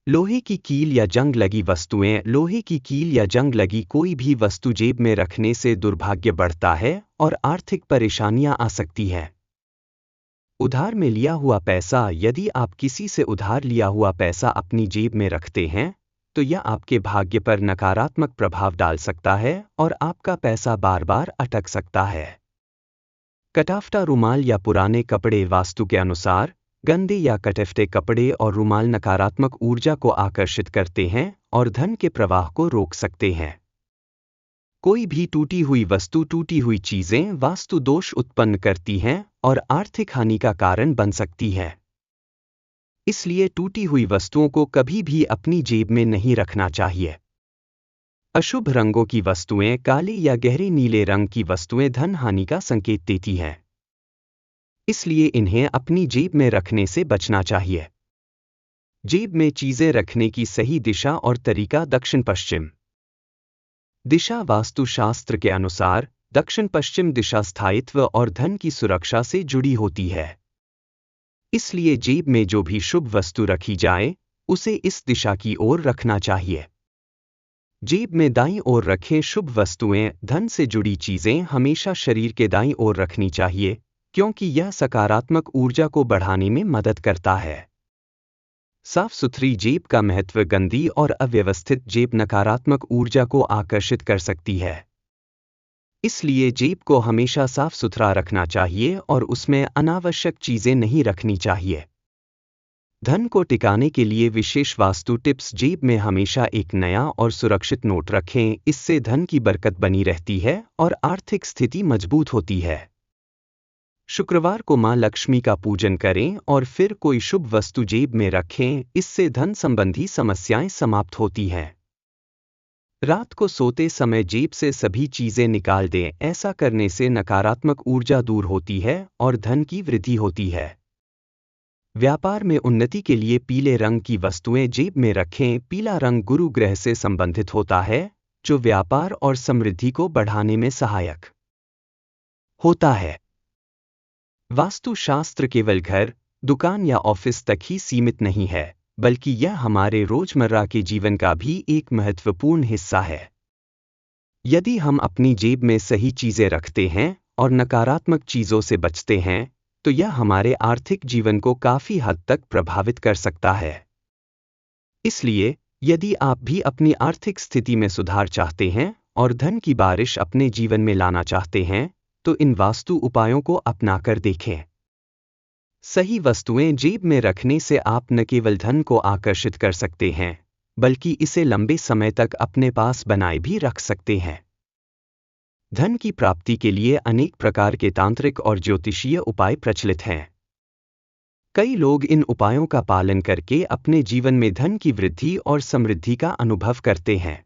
लोहे की कील या जंग लगी वस्तुएं। लोहे की कील या जंग लगी कोई भी वस्तु जेब में रखने से दुर्भाग्य बढ़ता है और आर्थिक परेशानियां आ सकती हैं। उधार में लिया हुआ पैसा। यदि आप किसी से उधार लिया हुआ पैसा अपनी जेब में रखते हैं तो यह आपके भाग्य पर नकारात्मक प्रभाव डाल सकता है और आपका पैसा बार बार अटक सकता है। कटाफटा रुमाल या पुराने कपड़े। वास्तु के अनुसार गंदे या कटफटे कपड़े और रुमाल नकारात्मक ऊर्जा को आकर्षित करते हैं और धन के प्रवाह को रोक सकते हैं। कोई भी टूटी हुई वस्तु, टूटी हुई चीजें वास्तु दोष उत्पन्न करती हैं और आर्थिक हानि का कारण बन सकती हैं। इसलिए टूटी हुई वस्तुओं को कभी भी अपनी जेब में नहीं रखना चाहिए। अशुभ रंगों की वस्तुएं। काले या गहरे नीले रंग की वस्तुएं धन हानि का संकेत देती हैं, इसलिए इन्हें अपनी जेब में रखने से बचना चाहिए। जेब में चीजें रखने की सही दिशा और तरीका। दक्षिण पश्चिम दिशा। वास्तुशास्त्र के अनुसार दक्षिण पश्चिम दिशा स्थायित्व और धन की सुरक्षा से जुड़ी होती है। इसलिए जेब में जो भी शुभ वस्तु रखी जाए उसे इस दिशा की ओर रखना चाहिए। जेब में दाईं ओर रखें शुभ वस्तुएं। धन से जुड़ी चीजें हमेशा शरीर के दाईं ओर रखनी चाहिए क्योंकि यह सकारात्मक ऊर्जा को बढ़ाने में मदद करता है। साफ सुथरी जेब का महत्व। गंदी और अव्यवस्थित जेब नकारात्मक ऊर्जा को आकर्षित कर सकती है। इसलिए जेब को हमेशा साफ सुथरा रखना चाहिए और उसमें अनावश्यक चीजें नहीं रखनी चाहिए। धन को टिकाने के लिए विशेष वास्तु टिप्स। जेब में हमेशा एक नया और सुरक्षित नोट रखें, इससे धन की बरकत बनी रहती है और आर्थिक स्थिति मजबूत होती है। शुक्रवार को मां लक्ष्मी का पूजन करें और फिर कोई शुभ वस्तु जेब में रखें, इससे धन संबंधी समस्याएं समाप्त होती हैं। रात को सोते समय जेब से सभी चीजें निकाल दें, ऐसा करने से नकारात्मक ऊर्जा दूर होती है और धन की वृद्धि होती है। व्यापार में उन्नति के लिए पीले रंग की वस्तुएं जेब में रखें। पीला रंग गुरु ग्रह से संबंधित होता है जो व्यापार और समृद्धि को बढ़ाने में सहायक होता है। वास्तुशास्त्र केवल घर, दुकान या ऑफिस तक ही सीमित नहीं है, बल्कि यह हमारे रोजमर्रा के जीवन का भी एक महत्वपूर्ण हिस्सा है। यदि हम अपनी जेब में सही चीजें रखते हैं और नकारात्मक चीजों से बचते हैं तो यह हमारे आर्थिक जीवन को काफी हद तक प्रभावित कर सकता है। इसलिए यदि आप भी अपनी आर्थिक स्थिति में सुधार चाहते हैं और धन की बारिश अपने जीवन में लाना चाहते हैं तो इन वास्तु उपायों को अपनाकर देखें। सही वस्तुएं जेब में रखने से आप न केवल धन को आकर्षित कर सकते हैं, बल्कि इसे लंबे समय तक अपने पास बनाए भी रख सकते हैं। धन की प्राप्ति के लिए अनेक प्रकार के तांत्रिक और ज्योतिषीय उपाय प्रचलित हैं। कई लोग इन उपायों का पालन करके अपने जीवन में धन की वृद्धि और समृद्धि का अनुभव करते हैं।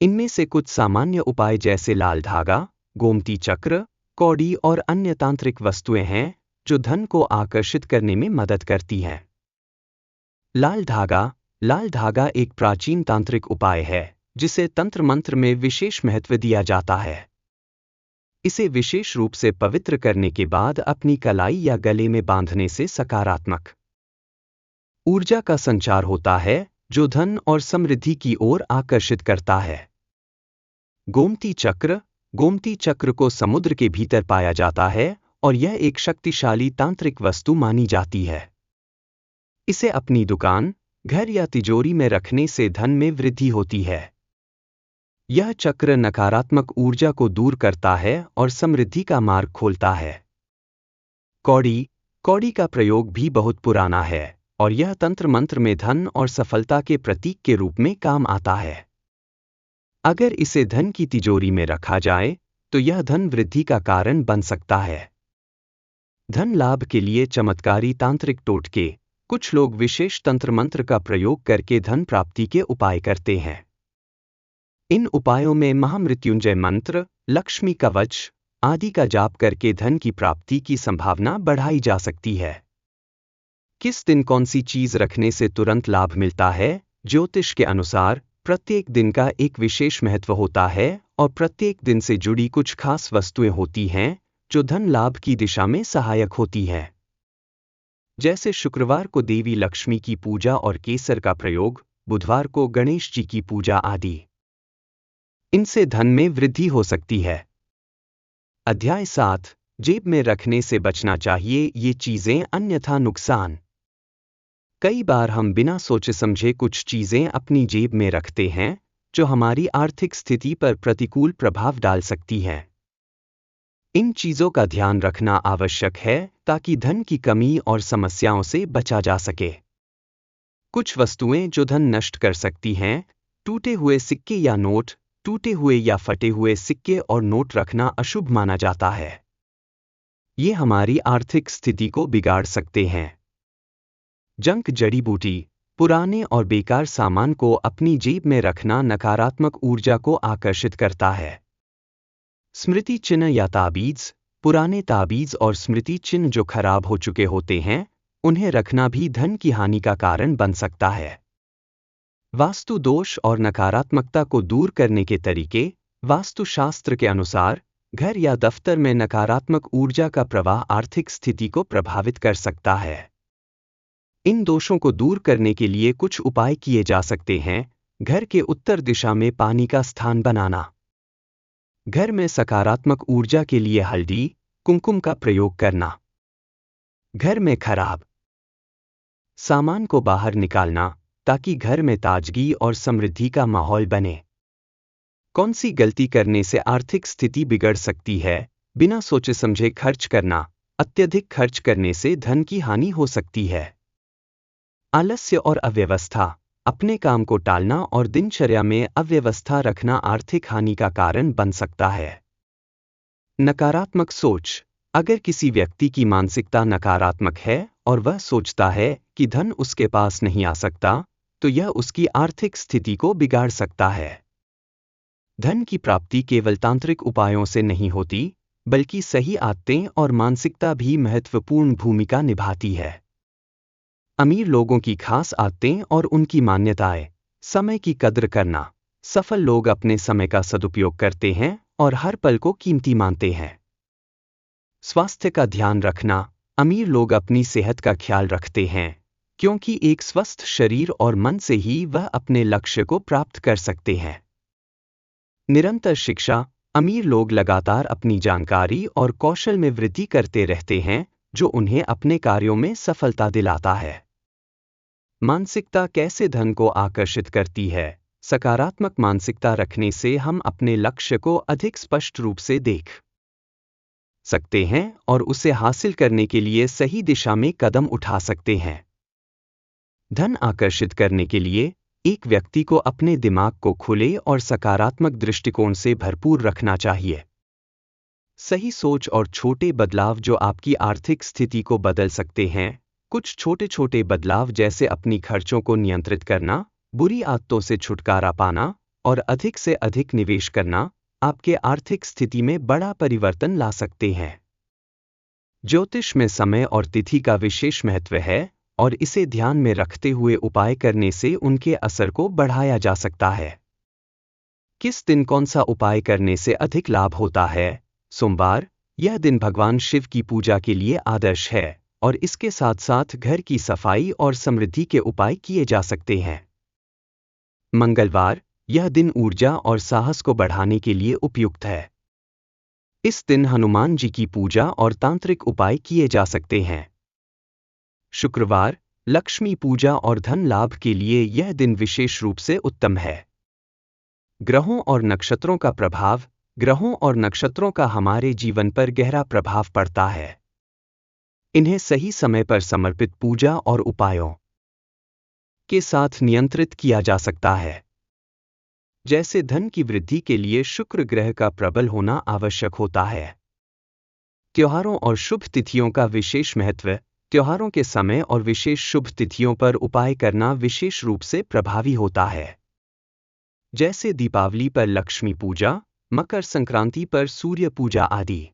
इनमें से कुछ सामान्य उपाय जैसे लाल धागा, गोमती चक्र, कौड़ी और अन्य तांत्रिक वस्तुएं हैं जो धन को आकर्षित करने में मदद करती हैं। लाल धागा एक प्राचीन तांत्रिक उपाय है जिसे तंत्र मंत्र में विशेष महत्व दिया जाता है। इसे विशेष रूप से पवित्र करने के बाद अपनी कलाई या गले में बांधने से सकारात्मक ऊर्जा का संचार होता है जो धन और समृद्धि की ओर आकर्षित करता है। गोमती चक्र को समुद्र के भीतर पाया जाता है और यह एक शक्तिशाली तांत्रिक वस्तु मानी जाती है। इसे अपनी दुकान, घर या तिजोरी में रखने से धन में वृद्धि होती है। यह चक्र नकारात्मक ऊर्जा को दूर करता है और समृद्धि का मार्ग खोलता है। कौड़ी का प्रयोग भी बहुत पुराना है और यह तंत्र मंत्र में धन और सफलता के प्रतीक के रूप में काम आता है। अगर इसे धन की तिजोरी में रखा जाए तो यह धन वृद्धि का कारण बन सकता है। धन लाभ के लिए चमत्कारी तांत्रिक टोटके। कुछ लोग विशेष तंत्र मंत्र का प्रयोग करके धन प्राप्ति के उपाय करते हैं। इन उपायों में महामृत्युंजय मंत्र, लक्ष्मी कवच आदि का जाप करके धन की प्राप्ति की संभावना बढ़ाई जा सकती है। किस दिन कौन सी चीज रखने से तुरंत लाभ मिलता है? ज्योतिष के अनुसार प्रत्येक दिन का एक विशेष महत्व होता है और प्रत्येक दिन से जुड़ी कुछ खास वस्तुएं होती हैं जो धन लाभ की दिशा में सहायक होती हैं। जैसे शुक्रवार को देवी लक्ष्मी की पूजा और केसर का प्रयोग, बुधवार को गणेश जी की पूजा आदि। इनसे धन में वृद्धि हो सकती है। अध्याय 7, जेब में रखने से बचना चाहिए ये चीजें अन्यथा नुकसान। कई बार हम बिना सोचे समझे कुछ चीजें अपनी जेब में रखते हैं जो हमारी आर्थिक स्थिति पर प्रतिकूल प्रभाव डाल सकती हैं। इन चीजों का ध्यान रखना आवश्यक है ताकि धन की कमी और समस्याओं से बचा जा सके। कुछ वस्तुएं जो धन नष्ट कर सकती हैं, टूटे हुए सिक्के या नोट। टूटे हुए या फटे हुए सिक्के और नोट रखना अशुभ माना जाता है। ये हमारी आर्थिक स्थिति को बिगाड़ सकते हैं। जंक जड़ी बूटी, पुराने और बेकार सामान को अपनी जेब में रखना नकारात्मक ऊर्जा को आकर्षित करता है। स्मृति चिन्ह या ताबीज, पुराने ताबीज और स्मृति चिन्ह जो खराब हो चुके होते हैं, उन्हें रखना भी धन की हानि का कारण बन सकता है। वास्तु दोष और नकारात्मकता को दूर करने के तरीके। वास्तुशास्त्र के अनुसार घर या दफ्तर में नकारात्मक ऊर्जा का प्रवाह आर्थिक स्थिति को प्रभावित कर सकता है। इन दोषों को दूर करने के लिए कुछ उपाय किए जा सकते हैं। घर के उत्तर दिशा में पानी का स्थान बनाना। घर में सकारात्मक ऊर्जा के लिए हल्दी, कुमकुम का प्रयोग करना। घर में खराब सामान को बाहर निकालना ताकि घर में ताजगी और समृद्धि का माहौल बने। कौन सी गलती करने से आर्थिक स्थिति बिगड़ सकती है? बिना सोचे समझे खर्च करना। अत्यधिक खर्च करने से धन की हानि हो सकती है। आलस्य और अव्यवस्था, अपने काम को टालना और दिनचर्या में अव्यवस्था रखना आर्थिक हानि का कारण बन सकता है। नकारात्मक सोच, अगर किसी व्यक्ति की मानसिकता नकारात्मक है और वह सोचता है कि धन उसके पास नहीं आ सकता, तो यह उसकी आर्थिक स्थिति को बिगाड़ सकता है। धन की प्राप्ति केवल तांत्रिक उपायों से नहीं होती, बल्कि सही आदतें और मानसिकता भी महत्वपूर्ण भूमिका निभाती है। अमीर लोगों की खास आदतें और उनकी मान्यताएं। समय की कद्र करना, सफल लोग अपने समय का सदुपयोग करते हैं और हर पल को कीमती मानते हैं। स्वास्थ्य का ध्यान रखना, अमीर लोग अपनी सेहत का ख्याल रखते हैं क्योंकि एक स्वस्थ शरीर और मन से ही वह अपने लक्ष्य को प्राप्त कर सकते हैं। निरंतर शिक्षा, अमीर लोग लगातार अपनी जानकारी और कौशल में वृद्धि करते रहते हैं जो उन्हें अपने कार्यों में सफलता दिलाता है। मानसिकता कैसे धन को आकर्षित करती है? सकारात्मक मानसिकता रखने से हम अपने लक्ष्य को अधिक स्पष्ट रूप से देख सकते हैं और उसे हासिल करने के लिए सही दिशा में कदम उठा सकते हैं। धन आकर्षित करने के लिए एक व्यक्ति को अपने दिमाग को खुले और सकारात्मक दृष्टिकोण से भरपूर रखना चाहिए। सही सोच और छोटे बदलाव जो आपकी आर्थिक स्थिति को बदल सकते हैं। कुछ छोटे छोटे बदलाव जैसे अपनी खर्चों को नियंत्रित करना, बुरी आदतों से छुटकारा पाना और अधिक से अधिक निवेश करना आपके आर्थिक स्थिति में बड़ा परिवर्तन ला सकते हैं। ज्योतिष में समय और तिथि का विशेष महत्व है और इसे ध्यान में रखते हुए उपाय करने से उनके असर को बढ़ाया जा सकता है। किस दिन कौन सा उपाय करने से अधिक लाभ होता है? सोमवार। यह दिन भगवान शिव की पूजा के लिए आदर्श है और इसके साथ साथ घर की सफाई और समृद्धि के उपाय किए जा सकते हैं। मंगलवार। यह दिन ऊर्जा और साहस को बढ़ाने के लिए उपयुक्त है। इस दिन हनुमान जी की पूजा और तांत्रिक उपाय किए जा सकते हैं। शुक्रवार। लक्ष्मी पूजा और धन लाभ के लिए यह दिन विशेष रूप से उत्तम है। ग्रहों और नक्षत्रों का प्रभाव। ग्रहों और नक्षत्रों का हमारे जीवन पर गहरा प्रभाव पड़ता है। इन्हें सही समय पर समर्पित पूजा और उपायों के साथ नियंत्रित किया जा सकता है। जैसे धन की वृद्धि के लिए शुक्र ग्रह का प्रबल होना आवश्यक होता है। त्योहारों और शुभ तिथियों का विशेष महत्व। त्योहारों के समय और विशेष शुभ तिथियों पर उपाय करना विशेष रूप से प्रभावी होता है। जैसे दीपावली पर लक्ष्मी पूजा, मकर संक्रांति पर सूर्य पूजा आदि।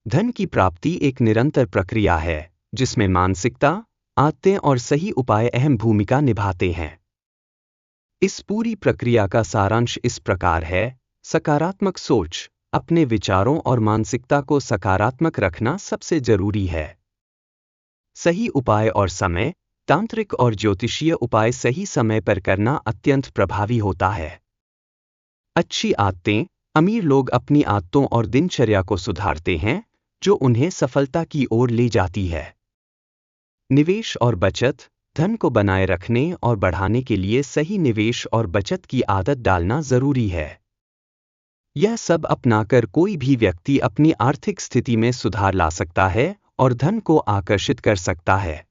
धन की प्राप्ति एक निरंतर प्रक्रिया है जिसमें मानसिकता, आदतें और सही उपाय अहम भूमिका निभाते हैं। इस पूरी प्रक्रिया का सारांश इस प्रकार है। सकारात्मक सोच। अपने विचारों और मानसिकता को सकारात्मक रखना सबसे जरूरी है। सही उपाय और समय। तांत्रिक और ज्योतिषीय उपाय सही समय पर करना अत्यंत प्रभावी होता है। अच्छी आदतें। अमीर लोग अपनी आदतों और दिनचर्या को सुधारते हैं जो उन्हें सफलता की ओर ले जाती है। निवेश और बचत। धन को बनाए रखने और बढ़ाने के लिए सही निवेश और बचत की आदत डालना जरूरी है। यह सब अपनाकर कोई भी व्यक्ति अपनी आर्थिक स्थिति में सुधार ला सकता है और धन को आकर्षित कर सकता है।